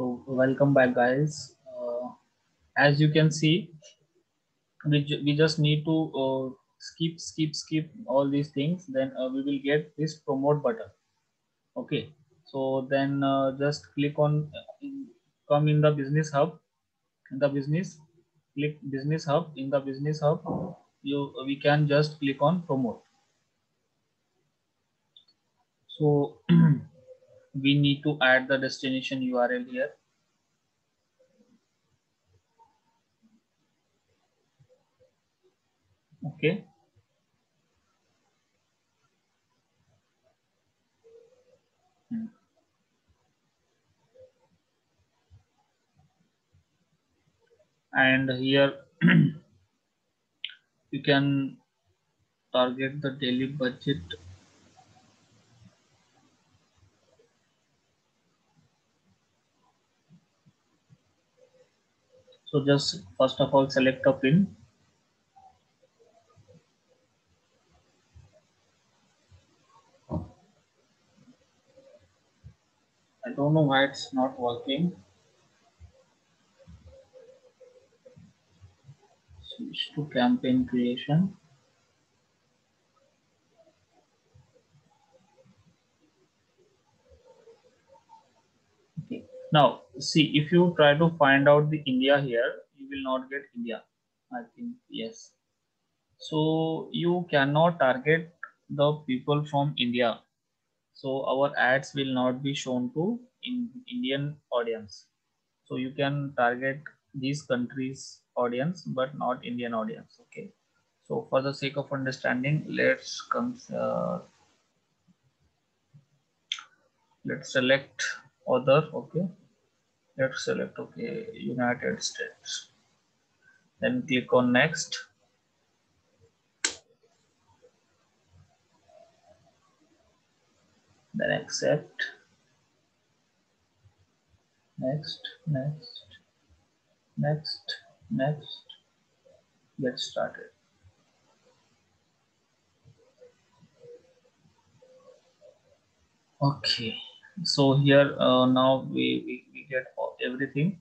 So welcome back, guys. As you can see, we just need to skip all these things. Then we will get this promote button. Okay. So then just click on come in the business hub. In the business, click business hub. In the business hub, we can just click on promote. So we need to add the destination URL here. Okay. And here you can target the daily budget. So just first of all select a pin. I don't know why it's not working. Switch to campaign creation. Okay. Now see, if you try to find out the India here, you will not get India. I think yes. So you cannot target the people from India. So our ads will not be shown to Indian audience. So you can target these countries audience, but not Indian audience. Okay. So for the sake of understanding, let's select other. Okay. Let's select United States. Then click on next. Then accept. Next, next, next, next. Get started. Okay. So here now we get everything.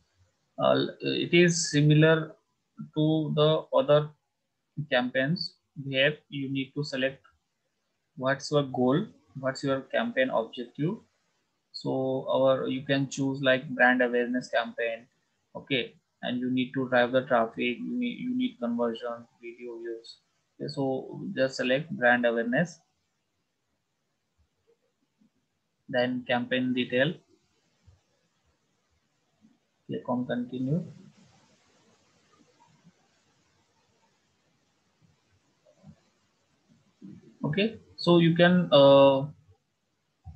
It is similar to the other campaigns where you need to select what's your goal, what's your campaign objective. So you can choose like brand awareness campaign. Okay. And you need to drive the traffic, you need conversion, video views. Okay, so just select brand awareness, then campaign detail, click on continue. Okay, so you can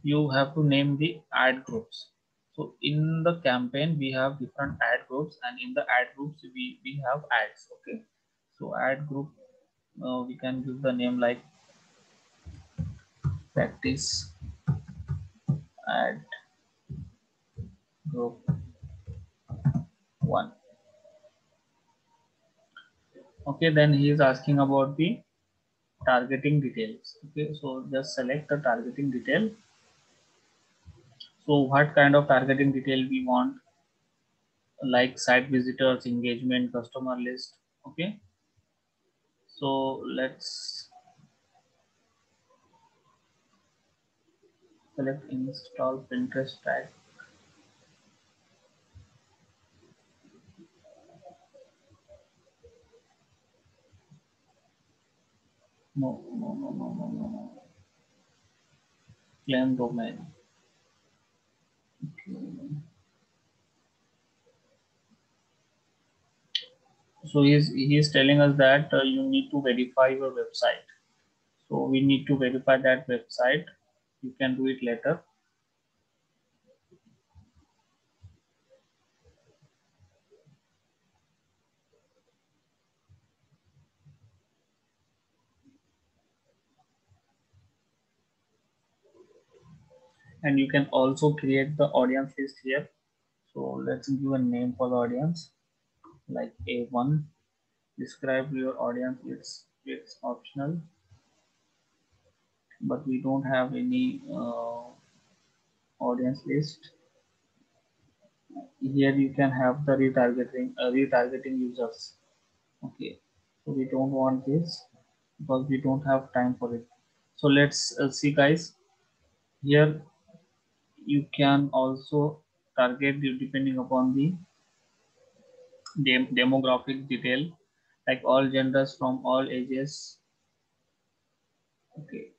you have to name the ad groups. So in the campaign we have different ad groups, and in the ad groups we have ads. Okay, so ad group we can give the name like practice ad group 1. Okay, then he is asking about the targeting details. Okay, so just select the targeting detail. So what kind of targeting detail we want, like site visitors, engagement, customer list. Okay, so let's select install Pinterest tag. No. Claim domain. Okay. So he's telling us that you need to verify your website. So we need to verify that website. You can do it later. And you can also create the audience list here. So let's give a name for the audience, like A1. Describe your audience. It's optional, but we don't have any audience list. Here you can have the retargeting users. Okay, so we don't want this because we don't have time for it. So let's see, guys. Here you can also target depending upon the demographic detail, like all genders from all ages. Okay,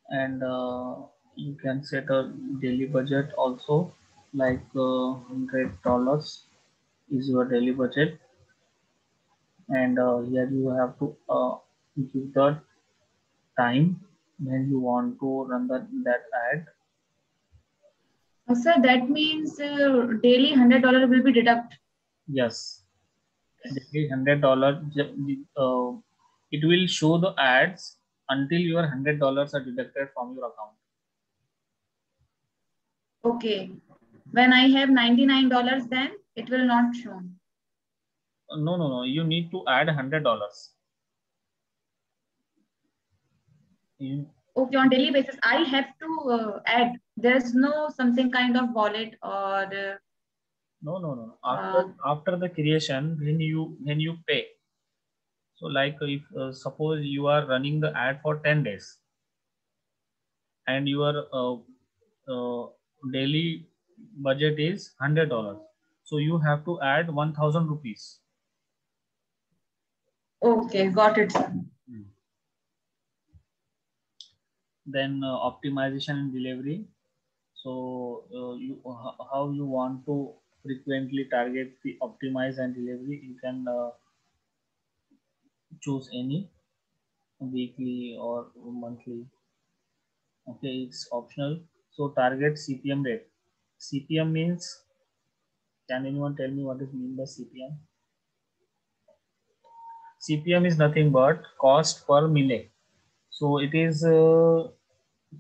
and you can set a daily budget also, like $100 is your daily budget, and here you have to give the time when you want to run that ad. Sir, that means daily $100 will be deduct. Yes, daily $100. It will show the ads until your $100 are deducted from your account. Okay. When I have $99, then it will not show. No. You need to add $100. Okay, on daily basis, I have to add. There's no something kind of wallet or. No. After the creation, when you pay. So like if suppose you are running the ad for 10 days and your daily budget is $100. So you have to add 1,000 rupees. Okay, got it, sir. Then optimization and delivery. So how you want to frequently target the optimize and delivery, you can choose any weekly or monthly. Okay, it's optional. So target CPM rate. CPM means, can anyone tell me what is mean by CPM? CPM is nothing but cost per minute. So it is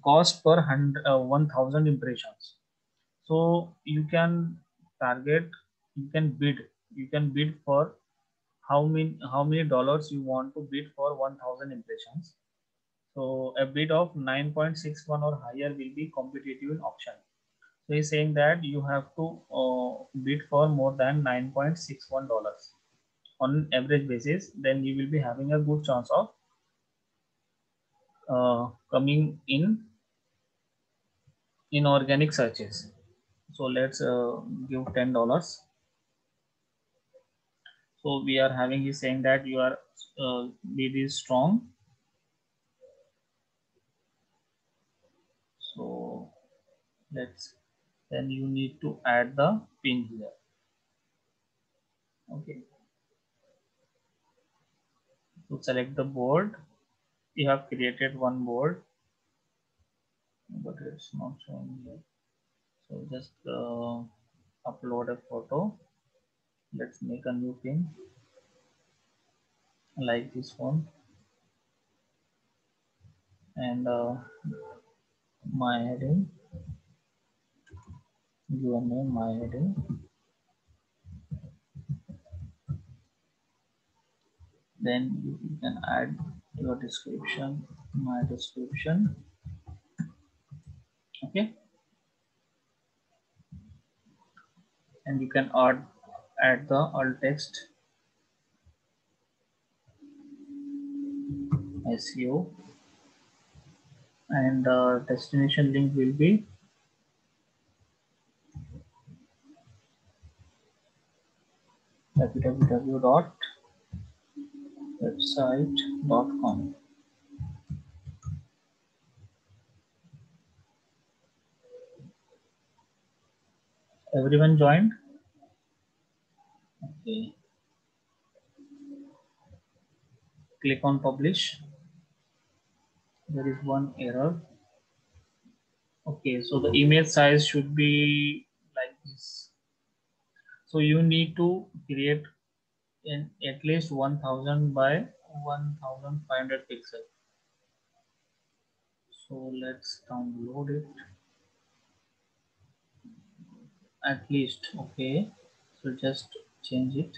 cost per 1,000 impressions. So you can target, you can bid for how many dollars you want to bid for 1,000 impressions. So a bid of 9.61 or higher will be competitive in auction. So he's saying that you have to bid for more than $9.61 on average basis, then you will be having a good chance of coming in organic searches. So let's give $10. So we are having, he's saying that your bid is strong. So then you need to add the pin here. Okay. To select the board, you have created one board, but it's not showing here. So just upload a photo. Let's make a new pin like this one, and my heading, your name, my heading. Then you can add your description, my description. Okay, and you can add the alt text, SEO, and destination link will be www.website.com. Everyone joined? Okay. Click on publish. There is one error. Okay, so the image size should be like this. So you need to create in at least 1000 by 1500 pixels. So let's download it. At least, okay. So just change it.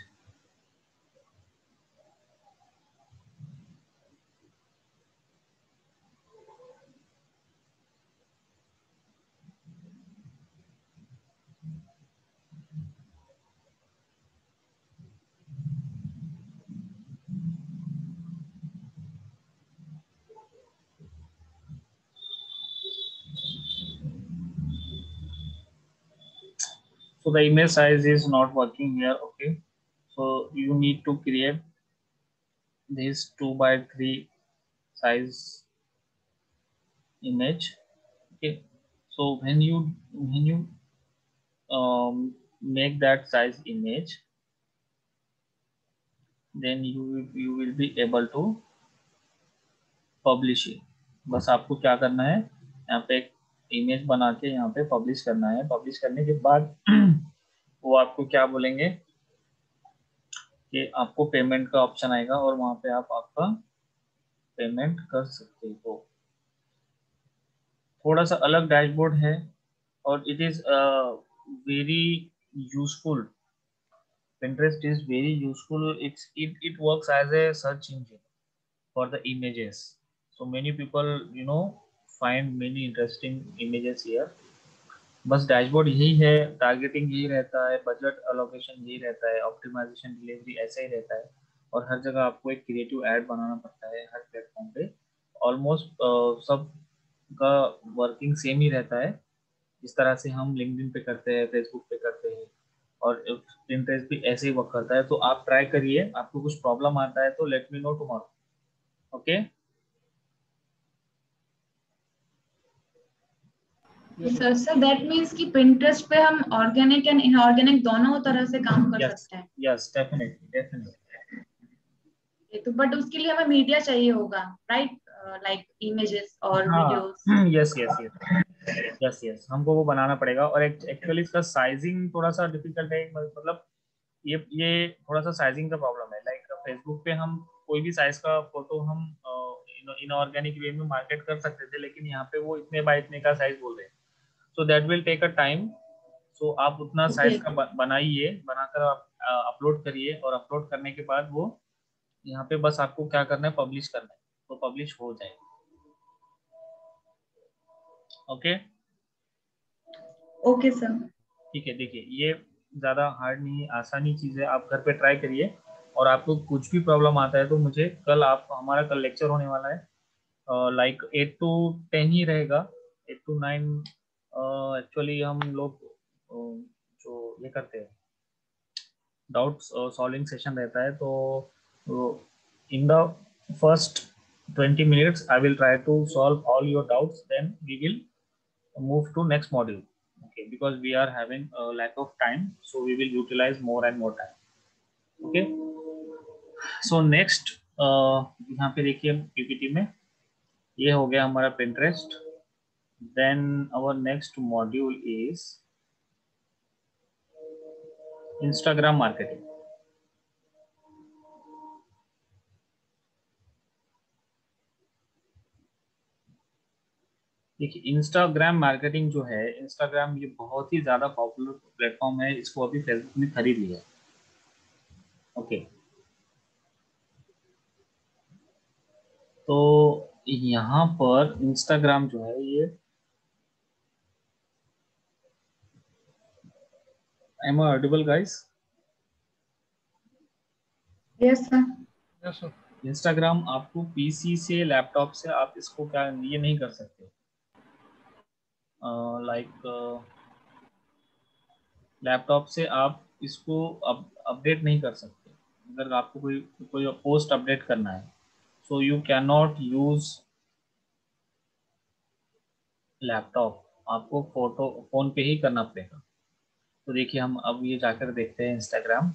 So the image size is not working here. Okay, so you need to create this 2x3 size image. Okay, so when you make that size image, then you will be able to publish it. बस आपको क्या करना है, यहाँ पे एक image बना के यहाँ पे पब्लिश करना है. पब्लिश करने के बाद वो आपको क्या बोलेंगे कि आपको पेमेंट का ऑप्शन आएगा और वहां पे आप आपका पेमेंट कर सकते हो. थोड़ा सा अलग डैशबोर्ड है और it is very useful. Pinterest is very useful. It works as a search engine for the images. So many people find many interesting images here. बस डैशबोर्ड यही है, टारगेटिंग यही रहता है, बजट अलोकेशन यही रहता है, ऑप्टिमाइजेशन डिलीवरी ऐसा ही रहता है. और हर जगह आपको एक क्रिएटिव ऐड बनाना पड़ता है हर प्लेटफॉर्म पे. ऑलमोस्ट सब का वर्किंग सेम ही रहता है. जिस तरह से हम लिंक्डइन पे करते हैं, फेसबुक पे करते हैं, और Pinterest भी ऐसे ही वर्क करता है. तो आप ट्राई करिए. आपको कुछ प्रॉब्लम आता है तो let me know tomorrow. Okay sir, sir that means कि Pinterest पे हम ऑर्गेनिक एंड इनऑर्गेनिक दोनों तरह से काम कर सकते हैं. Yes, definitely. तो बट उसके लिए हमें मीडिया चाहिए होगा, राइट? लाइक इमेजेस और videos. Yes yes yes yes, हमको वो बनाना पड़ेगा. और एक्चुअली इसका साइजिंग थोड़ा सा डिफिकल्ट है. मतलब ये थोड़ा सा साइजिंग का प्रॉब्लम है. लाइक फेसबुक पे हम कोई भी साइज का फोटो हम इनऑर्गेनिक वे में मार्केट कर सकते थे, लेकिन यहाँ पे वो इतने बाय इतने का साइज बोल रहे हैं. So that will take a time. So आप उतना साइज का बनाइए, बनाकर आप अपलोड करिए, और अपलोड करने के बाद वो यहाँ पे बस आपको क्या करना है, पब्लिश करना है, तो पब्लिश हो जाएगा. Okay okay sir. ठीक है. देखिए, ये ज़्यादा हार्ड नहीं है, आसानी चीज़ है. आप घर पे ट्राई करिए. और आपको कुछ भी प्रॉब्लम आता है तो मुझे कल, हमारा कल लेक्चर होने वाला है. लाइक 8 to 10 ही रहेगा. 8 to 9 एक्चुअली हम लोग जो ये करते हैं, डाउट सॉल्विंग सेशन रहता है. तो in the first 20 minutes I will try to solve all your doubts, then we will move to next module. Okay, because we are having a lack of time, so we will utilize more and more time. Okay, so next यहाँ पे देखिए PPT में ये हो गया हमारा Pinterest. Then our next module is Instagram marketing. देखिए, Instagram marketing जो है, इंस्टाग्राम ये बहुत ही ज़्यादा पॉपुलर प्लेटफॉर्म है. इसको अभी फेसबुक ने खरीद लिया है. ओके, तो यहाँ पर इंस्टाग्राम जो है ये, am I audible guys? Yes sir. Yes sir. Instagram आपको पीसी से, लैपटॉप से आप इसको क्या ये नहीं कर सकते. लाइक लैपटॉप से आप इसको अपडेट नहीं कर सकते. अगर आपको कोई पोस्ट अपडेट करना है, so you can not use laptop. आपको फोन पे ही करना पड़ेगा. तो देखिए, हम अब ये जाकर देखते हैं इंस्टाग्राम.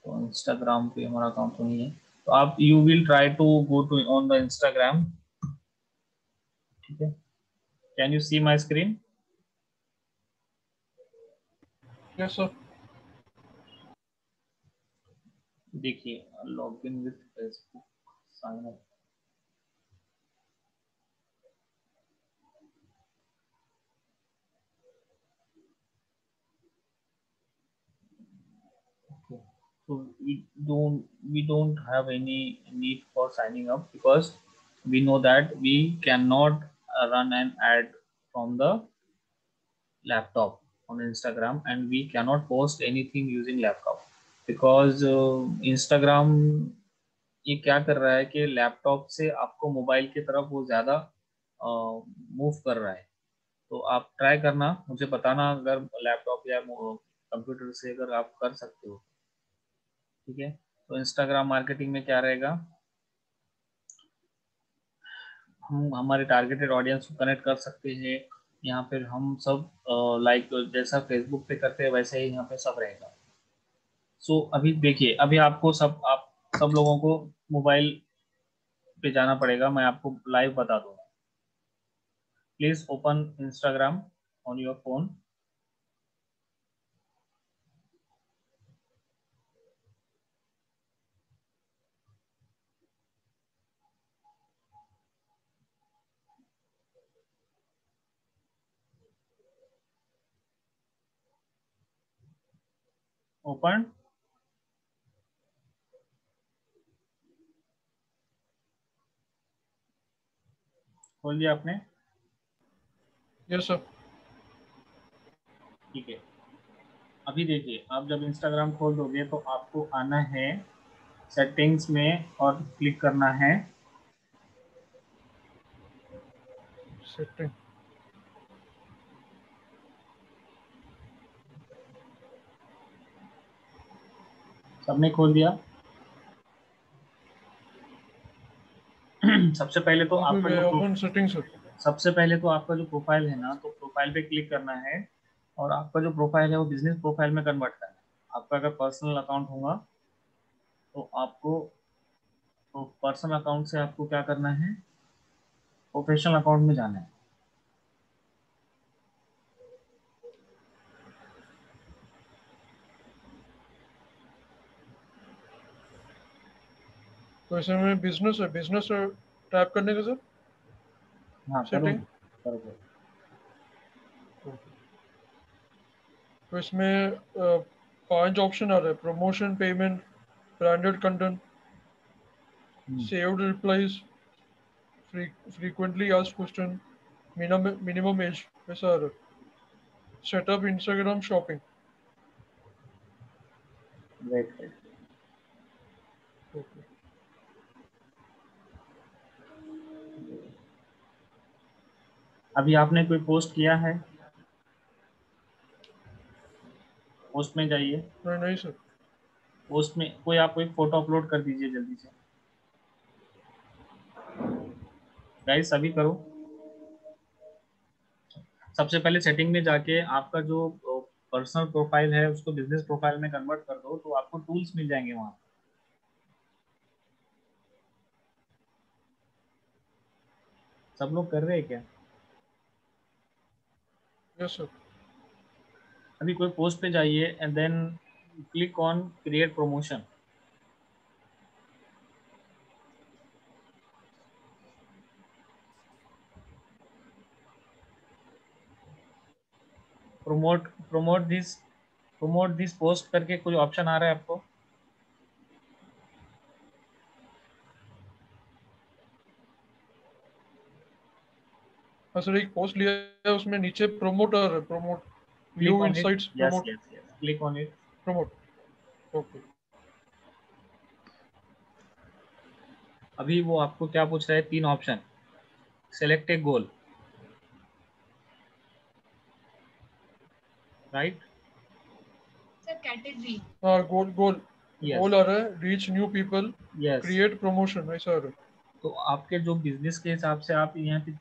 तो इंस्टाग्राम पे हमारा अकाउंट तो नहीं है, तो आप you will try to go to on the Instagram. ठीक है, can you see my screen? Yes sir. देखिए, log in with Facebook, sign up. So we don't have any need for signing up, because we know that we cannot run an ad from the laptop on Instagram, and we cannot post anything using laptop, because Instagram ये क्या कर रहा है कि laptop से आपको mobile की तरफ वो ज़्यादा मूव कर रहा है. तो आप ट्राई करना, मुझे बताना अगर लैपटॉप या कंप्यूटर से अगर आप कर सकते हो। ठीक है, तो इंस्टाग्राम मार्केटिंग में क्या रहेगा, हम हमारे टारगेटेड ऑडियंस को कनेक्ट कर सकते हैं। यहाँ पे हम सब लाइक जैसा फेसबुक पे करते हैं वैसे ही यहाँ पे सब रहेगा। सो अभी देखिए, अभी आपको आप सब लोगों को मोबाइल पे जाना पड़ेगा, मैं आपको लाइव बता दूंगा। Please open Instagram on your phone. Open. खोल दिया आपने? Yes sir. ठीक है, अभी देखिए, आप जब इंस्टाग्राम खोल दोगे तो आपको आना है सेटिंग्स में और क्लिक करना है सेटिंग। सबने खोल दिया? सबसे पहले तो आपका जो ओपन सेटिंग सर। सबसे पहले तो आपका जो प्रोफाइल है ना, तो प्रोफाइल पे क्लिक करना है और आपका जो प्रोफाइल है वो बिजनेस प्रोफाइल में कन्वर्ट करना है। आपका अगर पर्सनल अकाउंट होगा तो आपको, तो पर्सनल अकाउंट से आपको क्या करना है, प्रोफेशनल अकाउंट में जाना है। तो इसमें बिजनेस है, बिजनेस टैप करने का सर। हाँ करो सेटिंग। करो करो। तो इसमें 5 ऑप्शन आ रहे हैं: promotion, payment, branded content, saved replies, frequently asked question, minimum age, ऐसा आ रहा है। Setup Instagram shopping. Wait wait, अभी आपने कोई पोस्ट किया है? पोस्ट में जाइए। नहीं नहीं सर। पोस्ट में कोई, आप एक फोटो अपलोड कर दीजिए जल्दी से। गाइस सभी करो। सबसे पहले सेटिंग में जाके आपका जो पर्सनल प्रोफाइल है उसको बिजनेस प्रोफाइल में कन्वर्ट कर दो, तो आपको टूल्स मिल जाएंगे वहाँ। सब लोग कर रहे हैं क्या? Yes sir. अभी कोई पोस्ट पे जाइए and then click on create promotion. Promote this post करके कोई ऑप्शन आ रहा है आपको? हाँ सर, एक पोस्ट लिया है, उसमें नीचे प्रमोट आ रहा है, promote, click view on it. Insights, yes promote, yes yes, click on it. Promote. Okay. अभी वो आपको क्या पूछ रहा है, 3 ऑप्शन, सेलेक्ट ए गोल, राइट? Sir category. हाँ, गोल गोल, यस गोल आ रहा है, reach new people, yes. Create promotion, ऐसा आ रहा है। तो आपके जो बिजनेस के हिसाब से आप यहाँ पे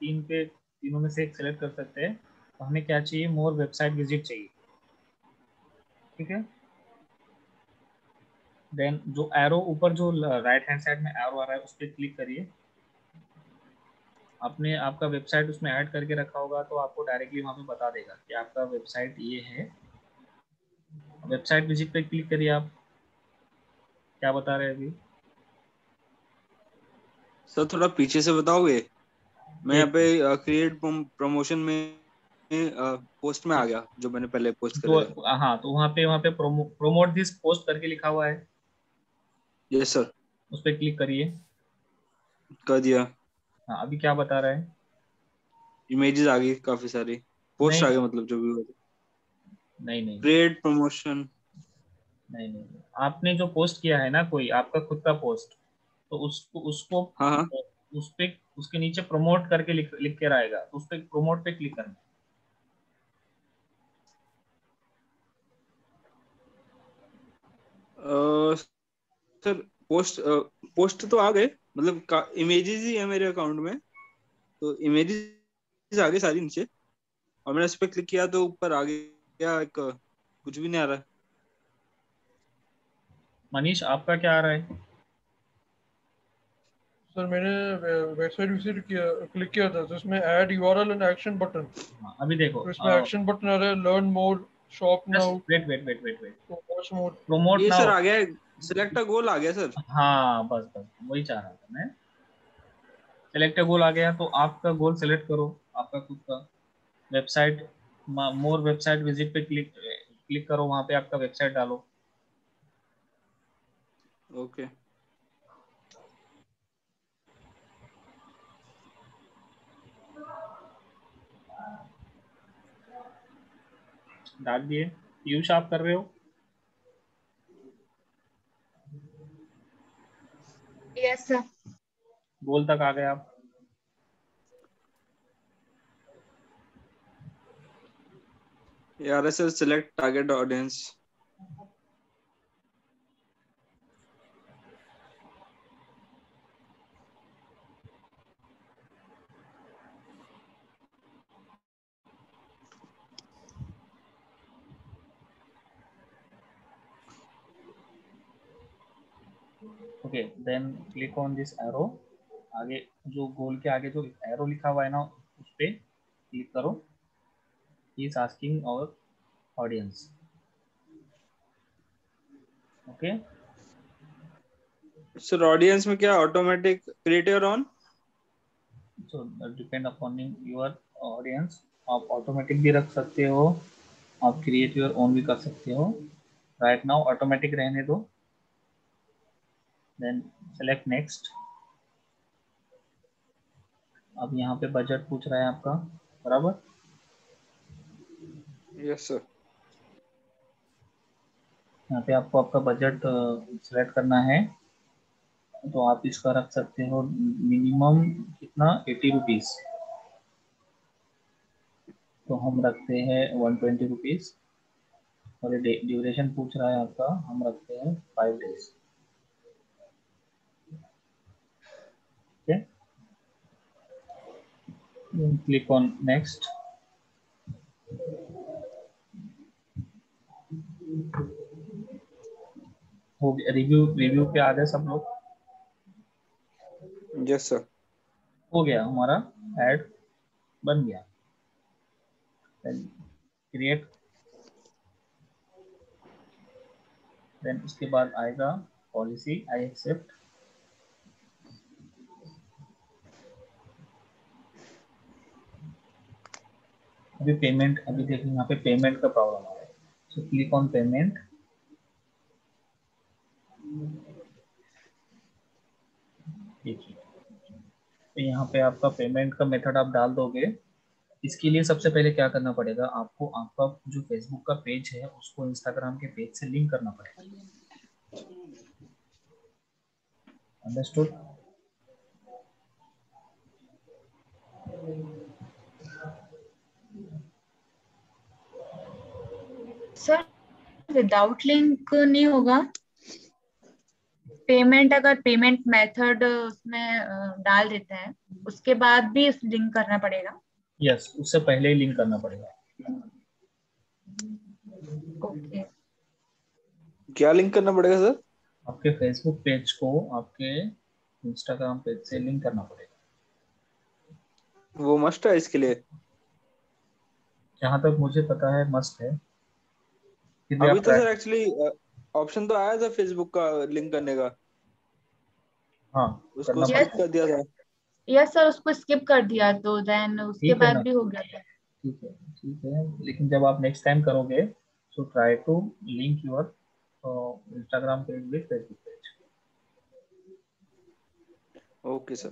तीनों में से एक सेलेक्ट कर सकते हैं। तो हमें क्या चाहिए, मोर वेबसाइट विजिट चाहिए। ठीक है, देन जो एरो ऊपर, जो राइट हैंड साइड में एरो आ रहा है उस पर क्लिक करिए। आपने आपका वेबसाइट उसमें ऐड करके रखा होगा तो आपको डायरेक्टली वहाँ पे बता देगा कि आपका वेबसाइट ये है। वेबसाइट विजिट पे क्लिक करिए। आप क्या बता रहे हैं अभी? सर थोड़ा पीछे से बताओगे? मैं यहाँ एक पे क्रिएट प्रमोशन में पोस्ट में आ गया, जो मैंने पहले पोस्ट करे थे। तो हाँ, तो वहाँ पे प्रोमोट दिस पोस्ट करके लिखा हुआ है, यस सर, उस पर क्लिक करिए। कर दिया। हाँ, अभी क्या बता रहा है? इमेजेस आ गई काफी सारी, पोस्ट आ नहीं गया, मतलब जो भी होता। नहीं नहीं क्रिएट प्रमोशन। नहीं नहीं, आपने जो पोस्ट किया है ना, कोई आपका खुद का पोस्ट, तो उसको उसको हाँ हाँ। उस पे उसके नीचे प्रमोट करके लिख के रहेगा, तो उस पे प्रमोट पे क्लिक करना है। सर पोस्ट तो आ गए, मतलब इमेजेस ही है मेरे अकाउंट में, तो इमेजेस आ गई सारी नीचे, और मैंने उस पर क्लिक किया तो ऊपर आ गया एक कुछ भी नहीं आ रहा। मनीष आपका क्या आ रहा है? सर मैंने वेबसाइट विजिट किया, क्लिक किया था, तो इसमें add URL and action button, हाँ, अभी देखो तो इसमें एक्शन बटन आ रहा है, learn more, shop now, wait wait wait wait wait, watch more. Promote ये सर नाउ। आ गया, सिलेक्ट अ गोल आ गया सर। हाँ बस बस वही चाह रहा था मैं। सेलेक्ट गोल आ गया, तो आपका गोल सेलेक्ट करो, आपका खुद का वेबसाइट, मोर वेबसाइट विजिट पे क्लिक क्लिक करो, वहां पे आपका वेबसाइट डालो। ओके डाल दिए? पीयूष आप कर रहे हो? Yes sir. गोल तक आ गए आप? यार sir, select target audience. Okay then click on this arrow. आगे जो गोल के आगे जो एरो लिखा हुआ है ना, उस पे क्लिक करो। He is asking our audience. Okay, sir audience में क्या automatic creator on? So depend upon your audience. आप ऑटोमेटिक भी रख सकते हो, आप क्रिएट योर ओन भी कर सकते हो। राइट नाउ ऑटोमेटिक रहने दो, देन सेलेक्ट नेक्स्ट। अब यहाँ पे बजट पूछ रहा है आपका, बराबर? Yes sir. यहाँ पे आपको आपका बजट सिलेक्ट करना है, तो आप इसका रख सकते हो मिनिमम कितना, 80 रुपीज़। तो हम रखते हैं 120 रुपीज़। और ये ड्यूरेशन पूछ रहा है आपका, हम रखते हैं 5 days। Okay, click on next. हो गया, रिव्यू रिव्यू पे आ गए सब लोग? Yes sir. हो गया, हमारा ऐड बन गया। क्रिएट, देन उसके बाद आएगा पॉलिसी, आई एक्सेप्ट। अभी पेमेंट, अभी देखिए यहाँ पे पेमेंट का प्रॉब्लम आ रहा है, सो क्लिक ऑन पेमेंट। देखिए, तो यहाँ पे आपका पेमेंट का मेथड आप डाल दोगे। इसके लिए सबसे पहले क्या करना पड़ेगा आपको, आपका जो फेसबुक का पेज है उसको इंस्टाग्राम के पेज से लिंक करना पड़ेगा। अंडरस्टूड? सर विदाउट लिंक नहीं होगा? पेमेंट अगर पेमेंट मेथड उसमें डाल देते हैं, उसके बाद भी उस लिंक करना पड़ेगा? यस, उससे पहले ही लिंक करना पड़ेगा। ओके। क्या लिंक करना पड़ेगा सर? आपके फेसबुक पेज को आपके इंस्टाग्राम पेज से लिंक करना पड़ेगा। वो मस्ट है इसके लिए? जहाँ तक मुझे पता है मस्ट है, फिर भी अभी आप तो ट्राई। सर एक्चुअली ऑप्शन तो आया था फेसबुक का लिंक करने का, हाँ, उसको करना यस पड़ता स्किप है। कर दिया था। यस सर, उसको स्किप कर दिया तो देन उसके ठीक है बाद ना, भी हो गया था। ठीक है, ठीक है, लेकिन जब आप नेक्स्ट टाइम करोगे, so try to link your Instagram page with Facebook page. Okay sir.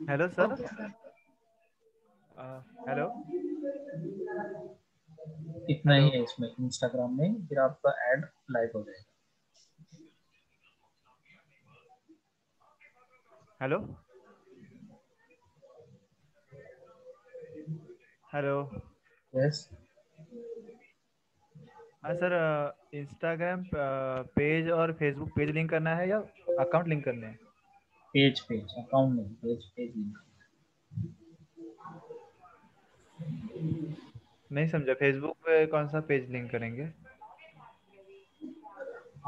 Hello sir. Okay sir. Hello. इतना ही हेलो। है इसमें, इंस्टाग्राम में फिर आपका ऐड लाइव हो जाएगा। हेलो। हेलो। यस, हाँ सर, इंस्टाग्राम पेज और फेसबुक पेज लिंक करना है या अकाउंट लिंक करने हैं? पेज पेज अकाउंट नहीं, पेज पेज लिंक। नहीं समझा, फेसबुक पे कौन सा पेज लिंक करेंगे?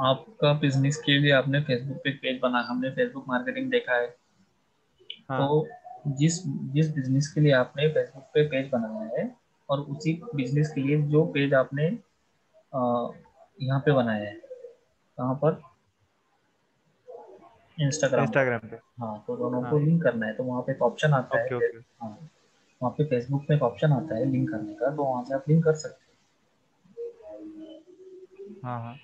आपका बिजनेस के लिए आपने फेसबुक पे पेज बना, हमने फेसबुक मार्केटिंग देखा है। तो हाँ। जिस जिस बिजनेस के लिए आपने फेसबुक पे पेज बनाया है, और उसी बिजनेस के लिए जो पेज आपने यहाँ पे बनाया है, कहाँ पर, इंस्टाग्राम पर। इंस्टाग्राम पे। हाँ, तो दोनों को हाँ। लिंक करना है, तो वहाँ पे एक ऑप्शन आता है ओके ओके। हाँ, वहाँ पे फेसबुक में एक ऑप्शन आता है लिंक करने का, तो वहाँ से आप लिंक कर सकते हाँ हाँ। हैं।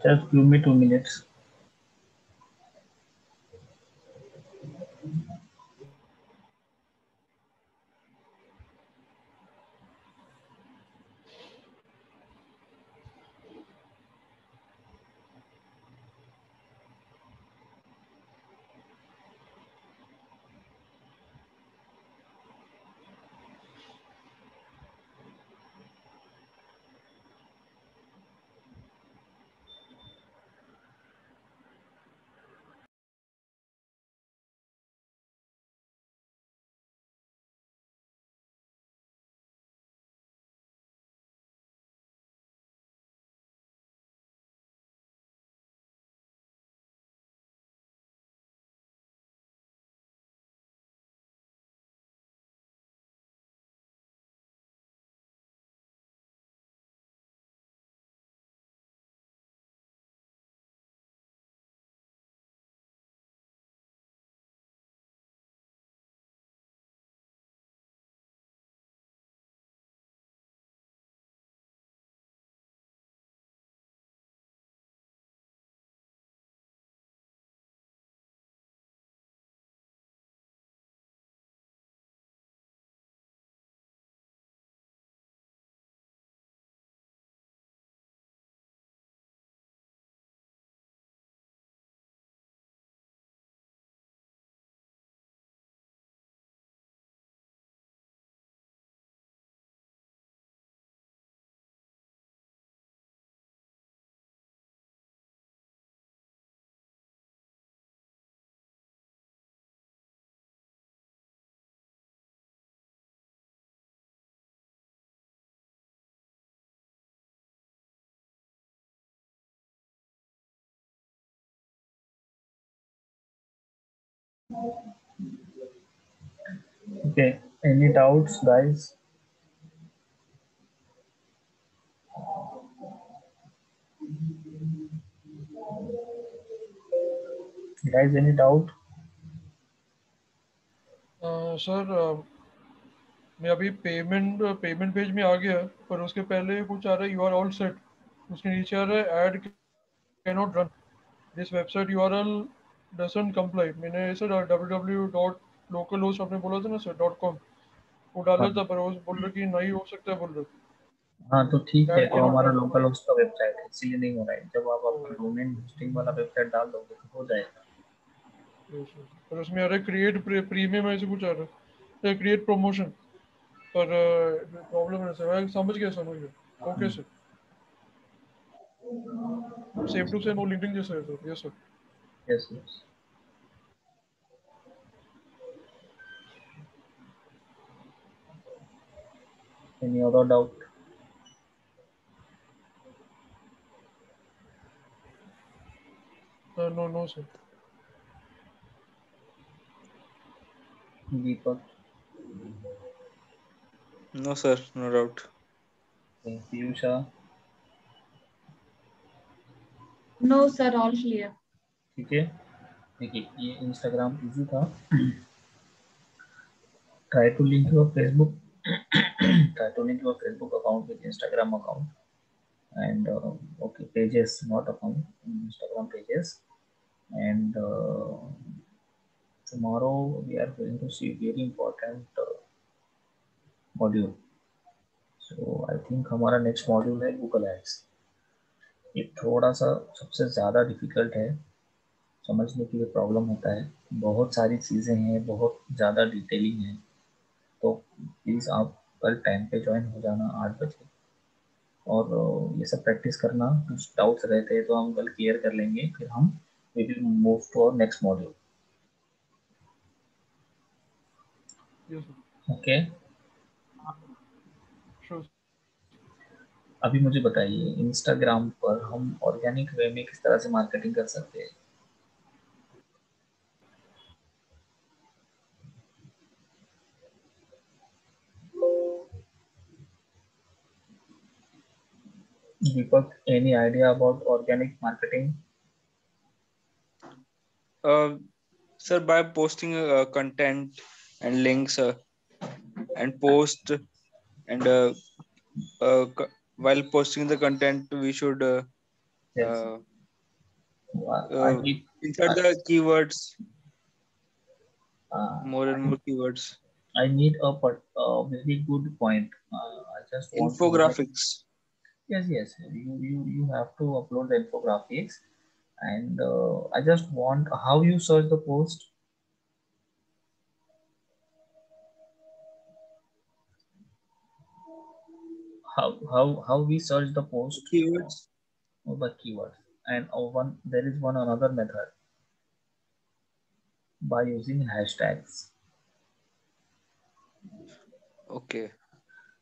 Just give me 2 minutes. Okay, any doubts, guys? Guys, any doubt? Sir मैं अभी पेमेंट पेमेंट पेज में आ गया, पर उसके पहले कुछ आ रहा है, यू आर ऑल सेट। उसके नीचे आ रहा है add cannot run, this website URL doesn't comply. मैंने ऐसे www.localhost आपने बोला था ना सर .com, वो डाला हाँ था, पर वो बोल रहे कि नहीं हो सकता है, बोल रहे हाँ, तो ठीक है, ऐड तो कैनॉट हमारा रन। लोकल होस्ट का वेबसाइट है, इसीलिए नहीं हो रहा है। जब आप अपना डोमेन होस्टिंग वाला वेबसाइट डाल दोगे तो हो जाएगा। पर उसमें आ रहा है क्रिएट प्रीमियम ऐसे कुछ आ रहा है, क्रिएट प्रमोशन, पर प्रॉब्लम है सर। समझ गया। ओके सर, सेव टू से नो लिंकिंग जैसा है sir. Yes sir. Yes yes. Any other doubt? No no sir. Deepak? No sir, no doubt. Piyusha? No, sir, all clear. ठीक है, देखिए ये इंस्टाग्राम इजी था. Try to link your Facebook. Try to link your Facebook account with Instagram account. And okay, pages, not account, Instagram pages. And tomorrow we are going to see very important module. So I think हमारा next module है Google Ads. ये थोड़ा सा सबसे ज़्यादा difficult है, समझने के लिए प्रॉब्लम होता है, बहुत सारी चीज़ें हैं, बहुत ज़्यादा डिटेलिंग है. तो प्लीज़ आप कल टाइम पे ज्वाइन हो जाना 8 बजे, और ये सब प्रैक्टिस करना. कुछ डाउट्स रहते हैं तो हम कल क्लियर कर लेंगे, फिर हम we will move to our next module. Yes, sir. Okay, Sure. अभी मुझे बताइए इंस्टाग्राम पर हम ऑर्गेनिक वे में किस तरह से मार्केटिंग कर सकते हैं. Deepak, any idea about organic marketing? Sir, by posting content and links and post and while posting the content, we should Yes. I need insert the keywords, more and I more keywords. need a very good point. I just want to Infographics. Yes. You have to upload the infographics, and I just want how you search the post. How we search the post? Keywords. The keywords, and there is one another method by using hashtags. Okay.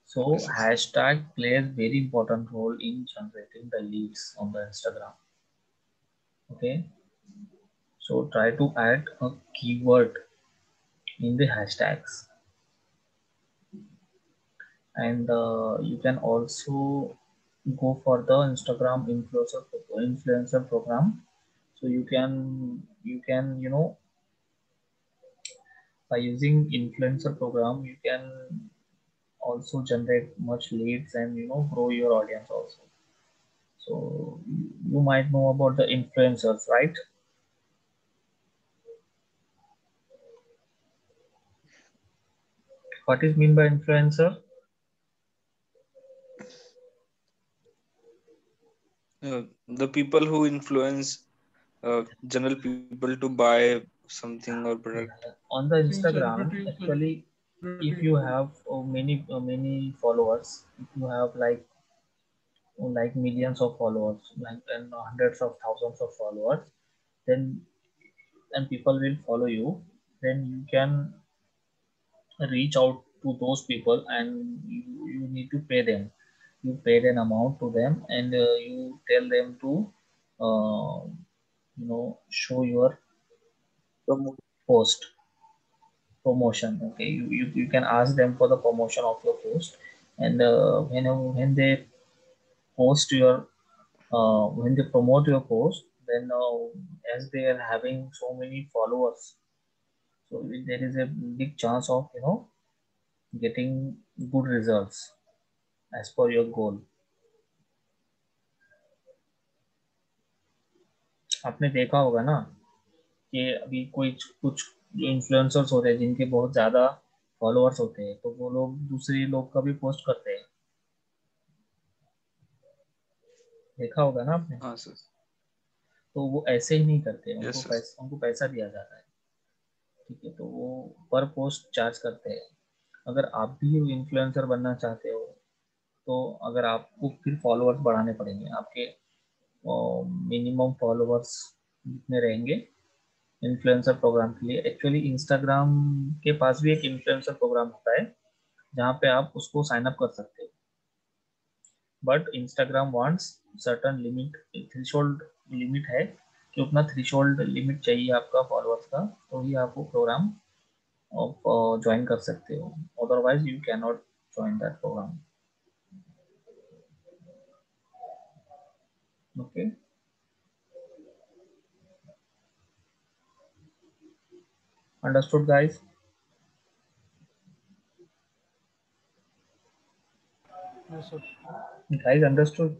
So Okay, sir. hashtag plays very important role in generating the leads on the Instagram. Okay, so try to add a keyword in the hashtags, and you can also go for the Instagram influencer program. So you can by using influencer program you can also generate much leads and grow your audience also. So you might know about the influencers, right? What is mean by influencer? The people who influence general people to buy something or product. On the Seeing Instagram, celebrities, actually, if celebrities. you have many followers, if you have like millions of followers, like and hundreds of thousands of followers, then and people will follow you, then you can reach out to those people, and you need to pay them. You paid an amount to them, and you tell them to uh, show your Promote. post promotion. Okay, you can ask them for the promotion of your post, and when they post your when they promote your post, then as they are having so many followers, so there is a big chance of getting good results as per your goal. आपने देखा होगा ना कि अभी कोई कुछ जो influencers होते हैं जिनके बहुत ज़्यादा फॉलोअर्स होते हैं, तो वो लोग दूसरे लोग का भी पोस्ट करते हैं. देखा होगा ना आपने. हाँ सर. तो वो ऐसे ही नहीं करते, Yes, sir. उनको पैसा दिया जाता है. ठीक है, तो वो पर पोस्ट चार्ज करते हैं. अगर आप भी इन्फ्लुएंसर बनना चाहते हो, तो अगर आपको फिर फॉलोअर्स बढ़ाने पड़ेंगे. आपके मिनिमम फॉलोअर्स जितने रहेंगे इन्फ्लुएंसर प्रोग्राम के लिए. एक्चुअली इंस्टाग्राम के पास भी एक इन्फ्लुएंसर प्रोग्राम होता है जहाँ पे आप उसको साइन अप कर सकते हो, but Instagram wants certain limit, threshold limit है कि उतना थ्रेशोल्ड लिमिट चाहिए आपका फॉलोअर्स का, तो ही आप वो प्रोग्राम ज्वाइन कर सकते हो. Otherwise you can not join that programme. Okay, Understood, guys? Yes, sir. Guys, understood?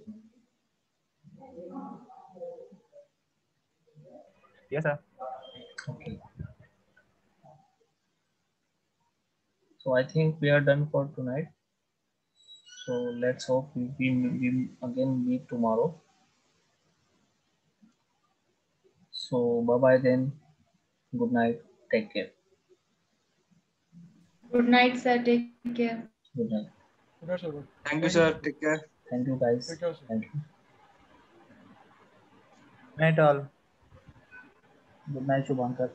Yes, sir. Okay. So I think we are done for tonight. So let's hope we again meet tomorrow. So bye bye then. Good night. Take care. Good night, sir. Take care. Good night. Good night, sir. Thank you, sir. Take care. Thank you, guys. Take care, sir. Thank you. Night all. Good night, Shubhankar.